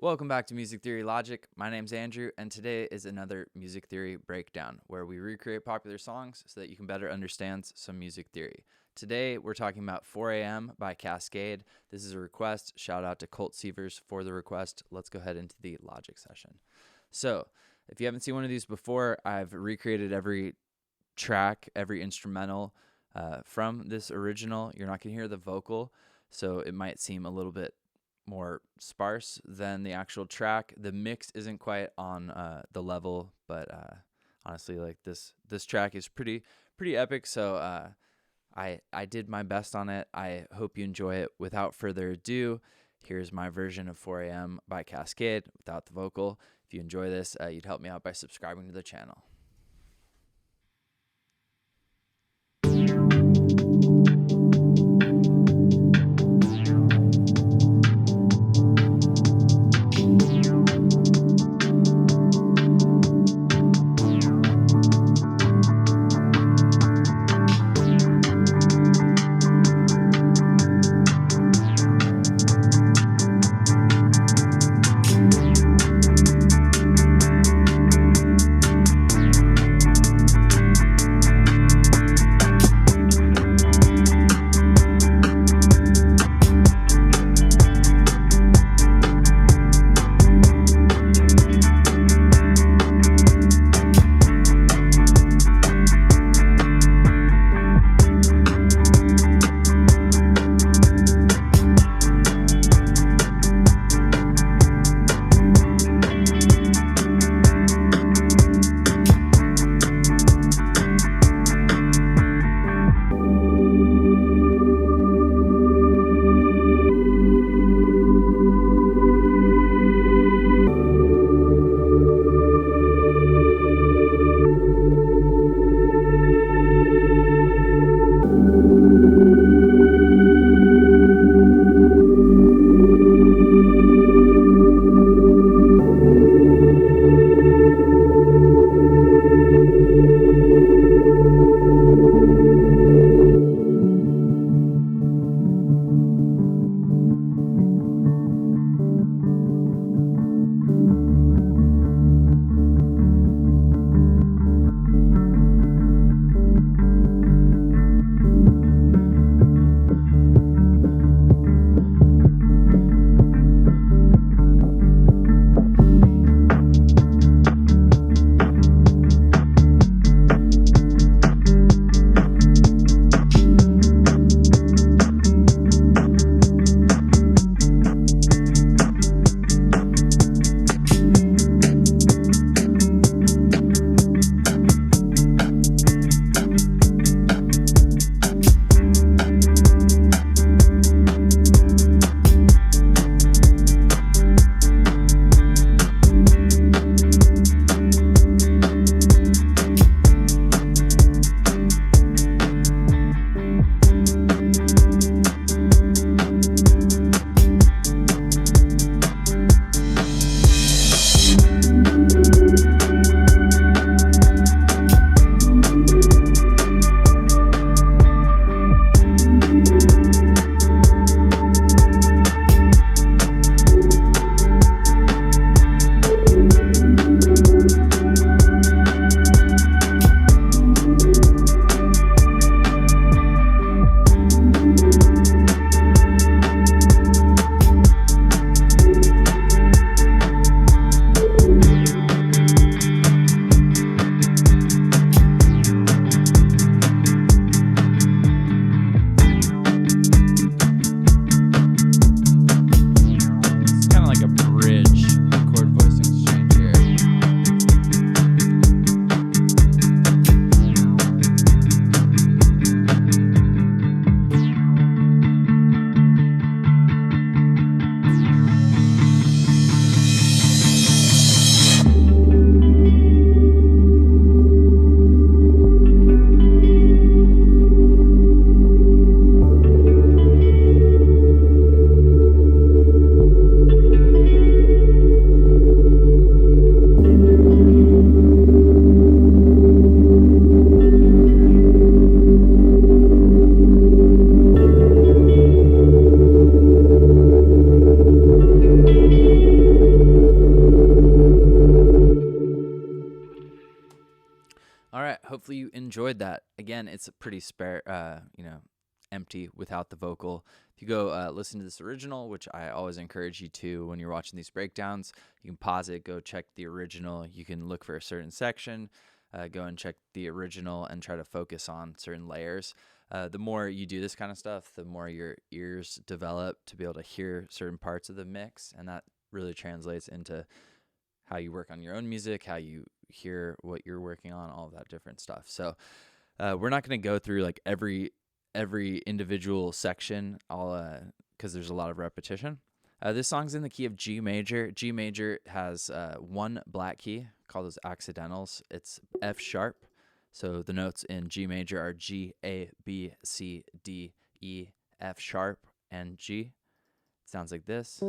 Welcome back to Music Theory Logic. My name's Andrew, and today is another music theory breakdown where we recreate popular songs so that you can better understand some music theory. Today, we're talking about 4 a.m. by Kaskade. This is a request. Shout out to Colt Sievers for the request. Let's go ahead into the logic session. So, if you haven't seen one of these before, I've recreated every track, every instrumental from this original. You're not going to hear the vocal, so it might seem a little bit more sparse than the actual track. The mix isn't quite on the level, but honestly, like this track is pretty epic. So I did my best on it. I hope you enjoy it. Without further ado, here's my version of 4 a.m. by Kaskade without the vocal. If you enjoy this, you'd help me out by subscribing to the channel. hopefully you enjoyed that. Again, it's a pretty empty without the vocal. If you go listen to this original, which I always encourage you to when you're watching these breakdowns, you can pause it, go check the original. You can look for a certain section, go and check the original and try to focus on certain layers. The more you do this kind of stuff, the more your ears develop to be able to hear certain parts of the mix, and that really translates into how you work on your own music, how you hear what you're working on, all of that different stuff. So we're not going to go through like every individual section, because there's a lot of repetition. This song's in the key of G major. G major has one black key called those accidentals. It's F sharp. So the notes in G major are G, A, B, C, D, E, F sharp, and G. It sounds like this.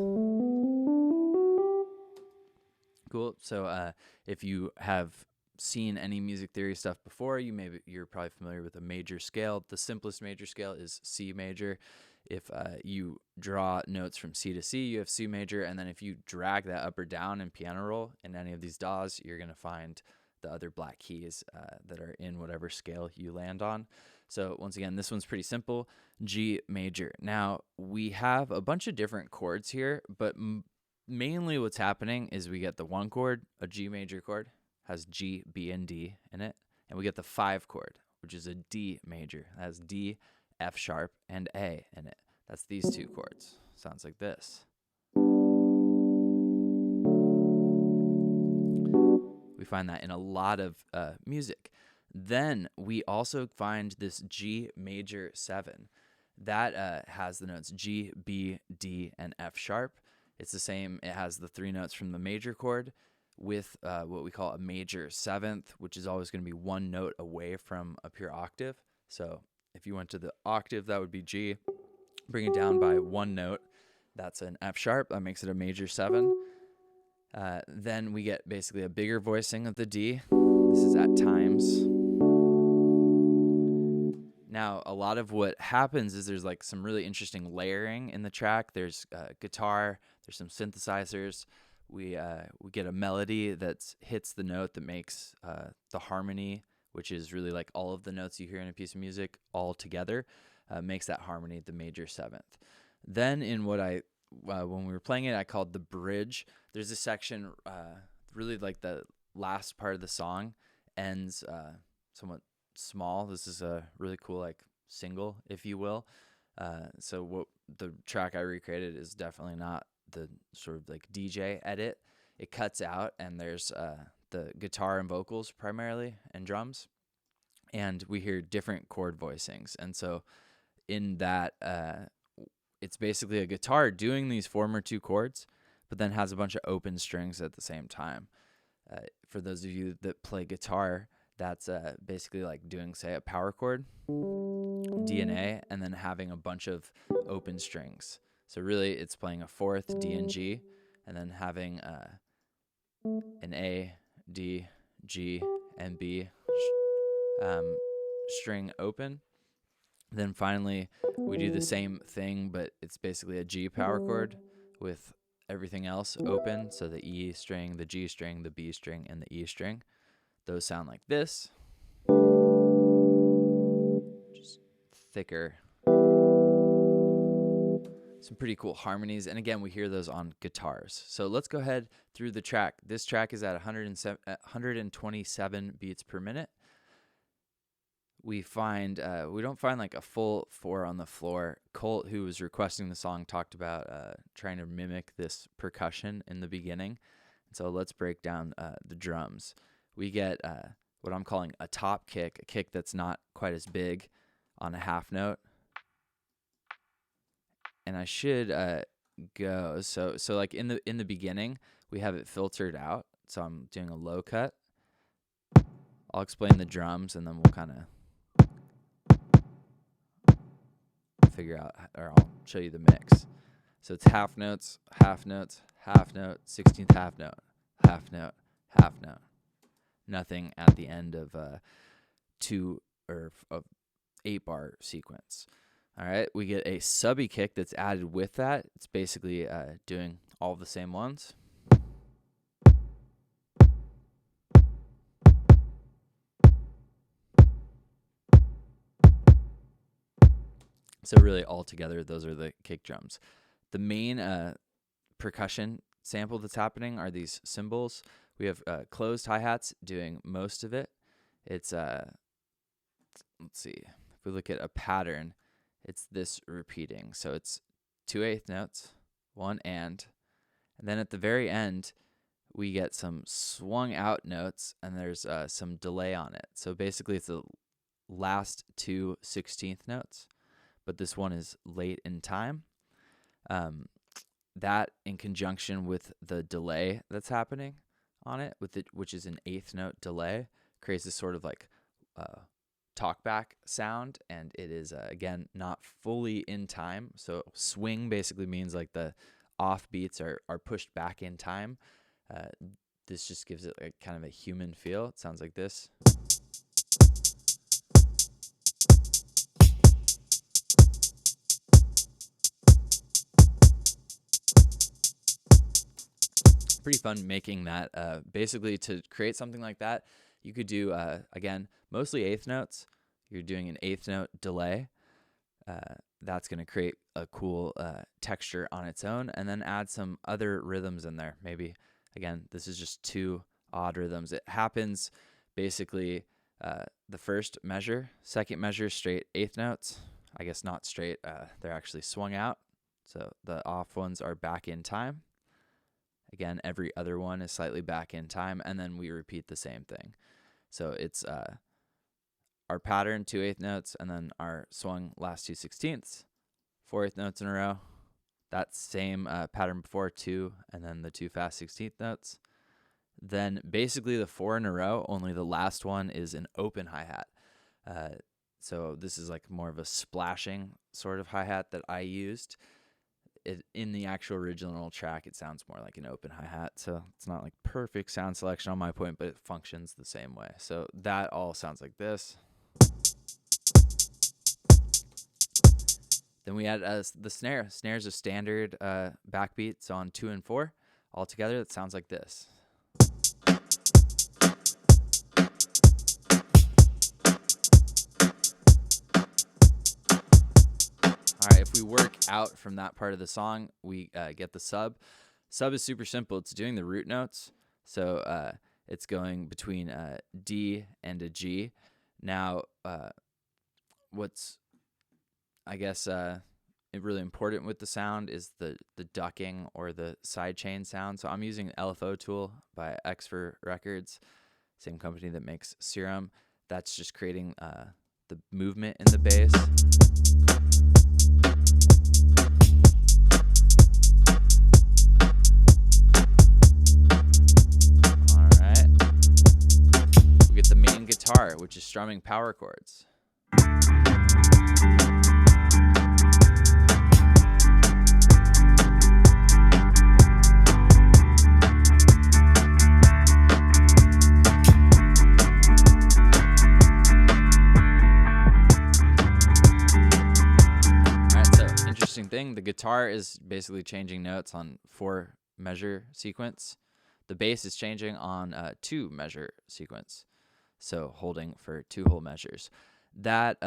Cool. So if you have seen any music theory stuff before, you're probably familiar with a major scale. The simplest major scale is C major. If you draw notes from C to C, you have C major, and then if you drag that up or down in piano roll in any of these DAWs, you're going to find the other black keys that are in whatever scale you land on. So once again, this one's pretty simple, G major. Now, we have a bunch of different chords here, but mainly what's happening is we get the 1 chord, a G major chord, has G, B, and D in it, and we get the 5 chord, which is a D major, that has D, F sharp, and A in it. That's these 2 chords. Sounds like this. We find that in a lot of music. Then we also find this G major 7. That has the notes G, B, D, and F sharp. It's the same. It has the 3 notes from the major chord with what we call a major 7th, which is always going to be 1 note away from a pure octave. So if you went to the octave, that would be G. Bring it down by 1 note. That's an F sharp. That makes it a major 7. Then we get basically a bigger voicing of the D. This is at times. Now, a lot of what happens is there's like some really interesting layering in the track. There's guitar, there's some synthesizers. We get a melody that hits the note that makes the harmony, which is really like all of the notes you hear in a piece of music all together, makes that harmony the major 7th. Then in what when we were playing it, I called the bridge. There's a section, really like the last part of the song ends somewhat small. This is a really cool like single, if you will. So what the track I recreated is definitely not the sort of like DJ edit. It cuts out, and there's the guitar and vocals primarily and drums, and we hear different chord voicings. And so in that it's basically a guitar doing these former 2 chords, but then has a bunch of open strings at the same time. For those of you that play guitar, that's basically like doing, say, a power chord, D and A, and then having a bunch of open strings. So really it's playing a 4th, D and G, and then having an A, D, G, and B string open. Then finally we do the same thing, but it's basically a G power chord with everything else open. So the E string, the G string, the B string, and the E string. Those sound like this. Just thicker. Some pretty cool harmonies. And again, we hear those on guitars. So let's go ahead through the track. This track is at 127 beats per minute. We don't find like a full 4 on the floor. Colt, who was requesting the song, talked about trying to mimic this percussion in the beginning. So let's break down the drums. We get what I'm calling a top kick, a kick that's not quite as big on a half note. And I should go so like in the beginning we have it filtered out. So I'm doing a low cut. I'll explain the drums and then we'll kind of figure out, or I'll show you the mix. So it's half notes, half notes, half note, 16th half note, half note, half note. Nothing at the end of 8-bar sequence. All right, we get a subby kick that's added with that. It's basically doing all of the same ones. So really all together, those are the kick drums. The main percussion sample that's happening are these cymbals. We have closed hi-hats doing most of it. It's, let's see, if we look at a pattern, it's this repeating. So it's 2/8 notes, one and then at the very end, we get some swung out notes, and there's some delay on it. So basically it's the last 2 16th notes, but this one is late in time. That in conjunction with the delay that's happening on it, which is an 8th note delay, creates this sort of like talkback sound, and it is again not fully in time. So swing basically means like the off beats are pushed back in time. This just gives it like kind of a human feel. It sounds like this. Pretty fun making that. Basically, to create something like that, you could do, again, mostly 8th notes. You're doing an 8th note delay. That's going to create a cool texture on its own, and then add some other rhythms in there. Maybe, again, this is just 2 odd rhythms. It happens basically the first measure, second measure, straight 8th notes. I guess not straight. They're actually swung out. So the off ones are back in time. Again, every other one is slightly back in time, and then we repeat the same thing. So it's our pattern, 2 8th notes, and then our swung last 2 16ths, 4 8th notes in a row. That same pattern before, 2, and then the 2 fast 16th notes. Then basically the 4 in a row, only the last one is an open hi-hat. So this is like more of a splashing sort of hi-hat that I used. In the actual original track, it sounds more like an open hi-hat, so it's not like perfect sound selection on my point, but it functions the same way. So that all sounds like this. Then we add the snare. Snare's a standard backbeats on 2 and 4. All together, it sounds like this. All right, if we work out from that part of the song, we get the sub. Sub is super simple. It's doing the root notes. So it's going between D and a G. Now, what's, I guess, really important with the sound is the ducking or the sidechain sound. So I'm using LFO tool by X Records, same company that makes Serum. That's just creating the movement in the bass. Guitar, which is strumming power chords. Alright, so interesting thing, the guitar is basically changing notes on 4 measure sequence. The bass is changing on 2 measure sequence. So holding for 2 whole measures. That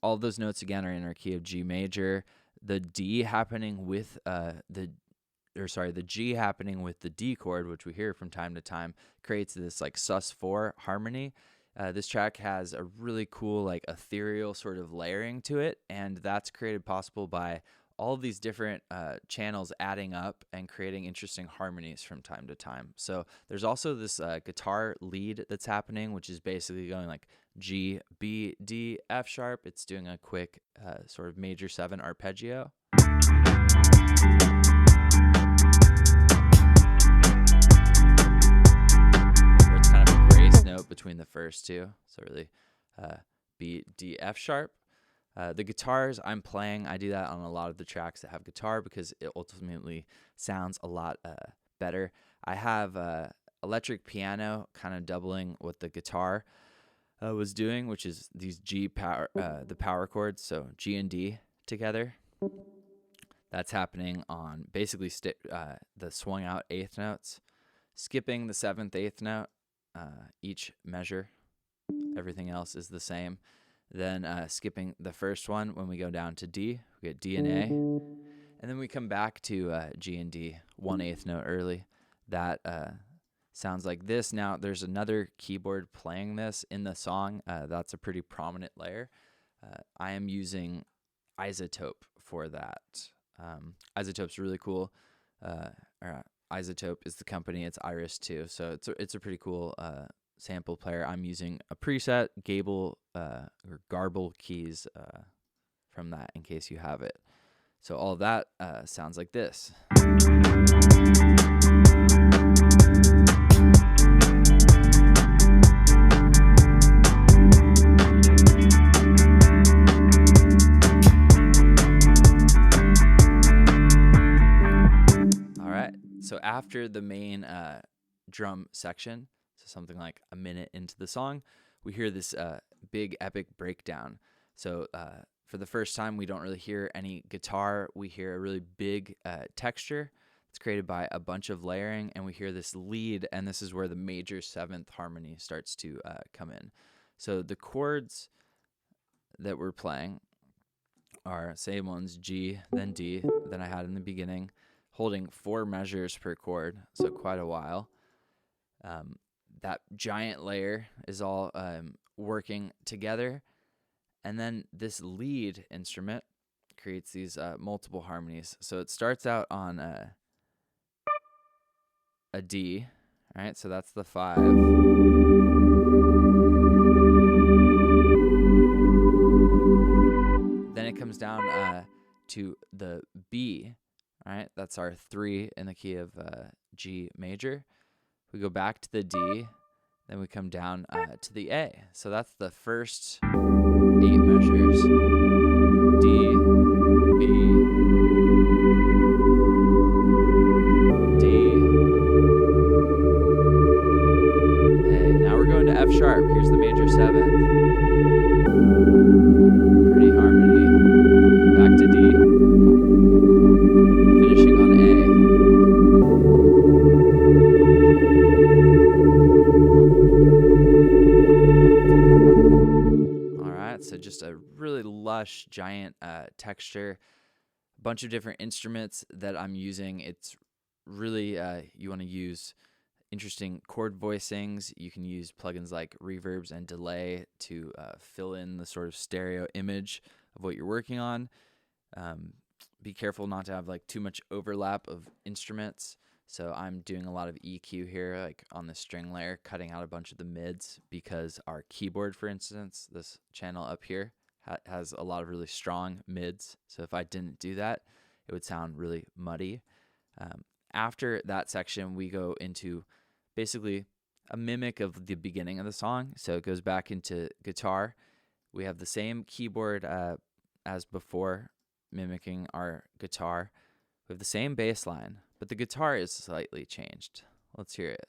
all of those notes again are in our key of G major. The D happening with the G happening with the D chord, which we hear from time to time, creates this like sus4 harmony. This track has a really cool like ethereal sort of layering to it, and that's created possible by all of these different channels adding up and creating interesting harmonies from time to time. So there's also this guitar lead that's happening, which is basically going like G, B, D, F sharp. It's doing a quick sort of major 7 arpeggio. Where it's kind of a grace note between the first 2. So really B, D, F sharp. The guitars I'm playing, I do that on a lot of the tracks that have guitar because it ultimately sounds a lot better. I have electric piano kind of doubling what the guitar was doing, which is these G power, the power chords, so G and D together. That's happening on basically the swung out 8th notes, skipping the 7th 8th note, each measure. Everything else is the same. Then skipping the first one, when we go down to D, we get D and A. And then we come back to G and D, 1/8 note early. That sounds like this. Now, there's another keyboard playing this in the song. That's a pretty prominent layer. I am using Isotope for that. Isotope's really cool. Isotope is the company. It's Iris too. So it's a pretty cool sample player. I'm using a preset Gable or Garble keys from that in case you have it. So all of that sounds like this. All right. So after the main drum section, so something like a minute into the song, we hear this big epic breakdown. So for the first time, we don't really hear any guitar. We hear a really big texture. It's created by a bunch of layering, and we hear this lead, and this is where the major 7th harmony starts to come in. So the chords that we're playing are same ones, G, then D, than I had in the beginning, holding 4 measures per chord, so quite a while. That giant layer is all working together. And then this lead instrument creates these multiple harmonies. So it starts out on a D, all right? So that's the 5. Then it comes down to the B, all right? That's our 3 in the key of G major. We go back to the D, then we come down to the A. So that's the first 8 measures. D, B, D, A. Now we're going to F sharp. Here's the major 7th. Pretty harmony. Back to D. Finishing on A. So just a really lush, giant texture, a bunch of different instruments that I'm using. It's really, you want to use interesting chord voicings. You can use plugins like reverbs and delay to fill in the sort of stereo image of what you're working on. Be careful not to have like too much overlap of instruments. So I'm doing a lot of EQ here, like on the string layer, cutting out a bunch of the mids because our keyboard, for instance, this channel up here has a lot of really strong mids. So if I didn't do that, it would sound really muddy. After that section, we go into basically a mimic of the beginning of the song. So it goes back into guitar. We have the same keyboard as before, mimicking our guitar. We have the same bass line, but the guitar is slightly changed. Let's hear it.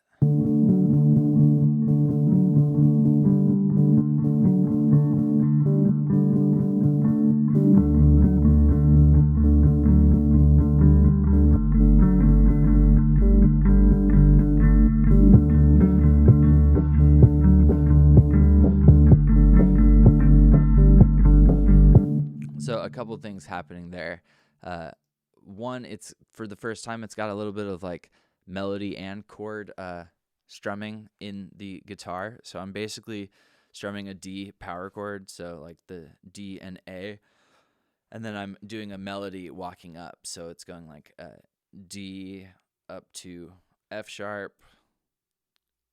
So a couple things happening there. One, it's for the first time, it's got a little bit of like melody and chord strumming in the guitar. So I'm basically strumming a D power chord, so like the D and A, and then I'm doing a melody walking up. So it's going like D up to F sharp,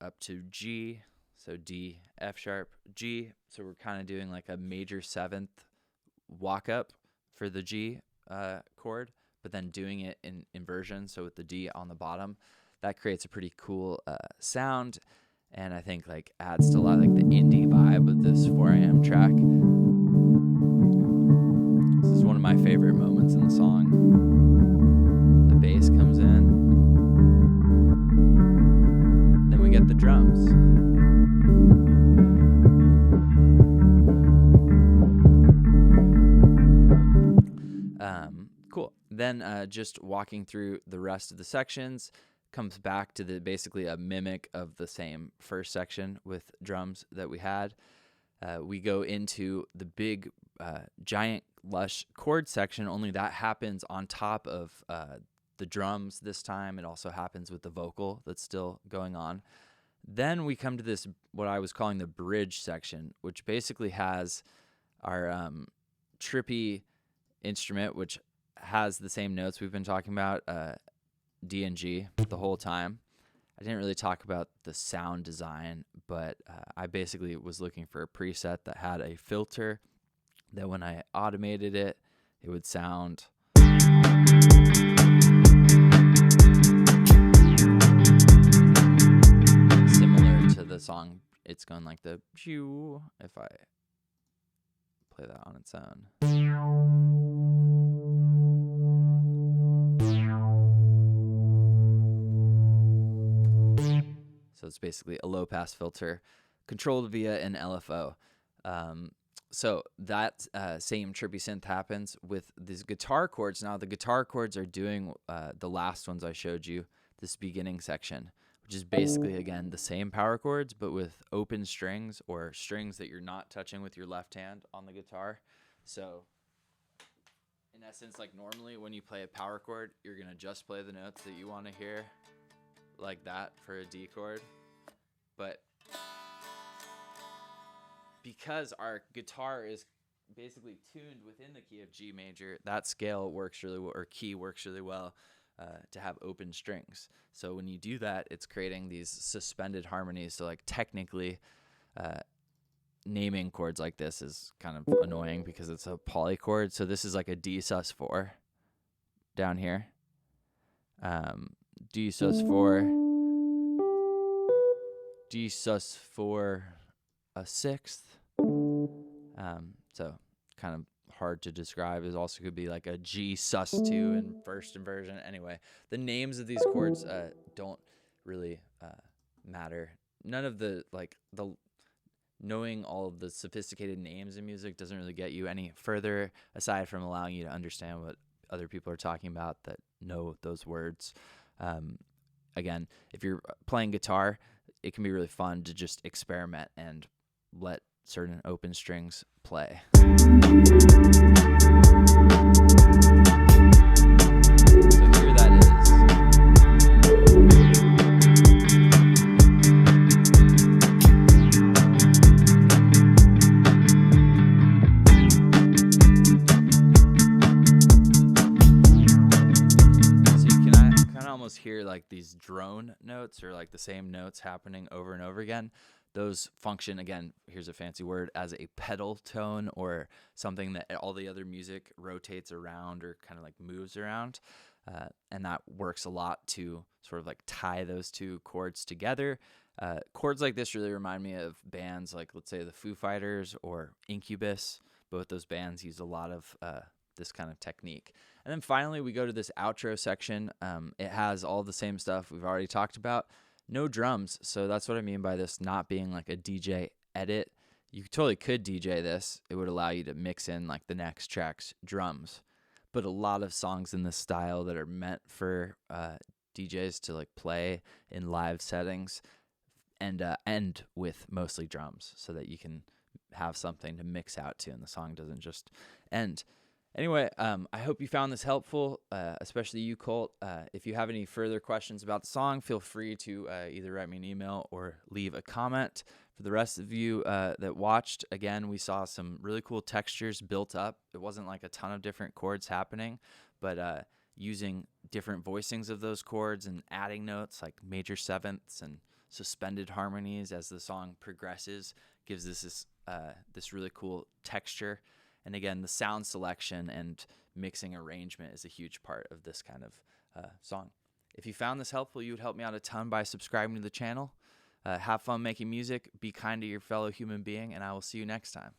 up to G, so D, F sharp, G. So we're kind of doing like a major 7th walk up for the G chord, but then doing it in inversion, so with the D on the bottom. That creates a pretty cool sound, and I think like adds to a lot of like the indie vibe of this 4am track. This is one of my favorite moments in the song. The bass comes in, then we get the drums. Cool. Then just walking through the rest of the sections comes back to the basically a mimic of the same first section with drums that we had. we go into the big, giant, lush chord section, only that happens on top of the drums this time. It also happens with the vocal that's still going on. Then we come to this, what I was calling the bridge section, which basically has our trippy instrument, which has the same notes we've been talking about, D and G, the whole time. I didn't really talk about the sound design, but I basically was looking for a preset that had a filter that when I automated it, it would sound similar to the song. It's going like the pew if I play that on its own. So it's basically a low-pass filter controlled via an LFO. So that same trippy synth happens with these guitar chords. Now the guitar chords are doing the last ones I showed you, this beginning section, which is basically, again, the same power chords, but with open strings or strings that you're not touching with your left hand on the guitar. So in essence, like normally when you play a power chord, you're going to just play the notes that you want to hear like that for a D chord. But because our guitar is basically tuned within the key of G major, that scale works really well, or key works really well to have open strings. So when you do that, it's creating these suspended harmonies. So like technically, naming chords like this is kind of annoying because it's a polychord. So this is like a D sus4 down here. D sus4, D sus4, a sixth. So kind of hard to describe. It also could be like a G sus2 in first inversion. Anyway, the names of these chords don't really matter. None of the knowing all of the sophisticated names in music doesn't really get you any further aside from allowing you to understand what other people are talking about that know those words. Again, if you're playing guitar, it can be really fun to just experiment and let certain open strings play. So here that is. So you can kind of almost hear like these drone notes or like the same notes happening over and over again. Those function, again, here's a fancy word, as a pedal tone or something that all the other music rotates around or kind of like moves around. And that works a lot to sort of like tie those two chords together. Chords like this really remind me of bands like, let's say, the Foo Fighters or Incubus. Both those bands use a lot of this kind of technique. And then finally, we go to this outro section. It has all the same stuff we've already talked about. No drums, so that's what I mean by this not being like a DJ edit. You totally could DJ this. It would allow you to mix in like the next track's drums. But a lot of songs in this style that are meant for DJs to like play in live settings and end with mostly drums so that you can have something to mix out to and the song doesn't just end. Anyway, I hope you found this helpful, especially you, Colt. If you have any further questions about the song, feel free to either write me an email or leave a comment. For the rest of you that watched, again, we saw some really cool textures built up. It wasn't like a ton of different chords happening, but using different voicings of those chords and adding notes like major sevenths and suspended harmonies as the song progresses gives this really cool texture. And again, the sound selection and mixing arrangement is a huge part of this kind of song. If you found this helpful, you would help me out a ton by subscribing to the channel. Have fun making music, be kind to your fellow human being, and I will see you next time.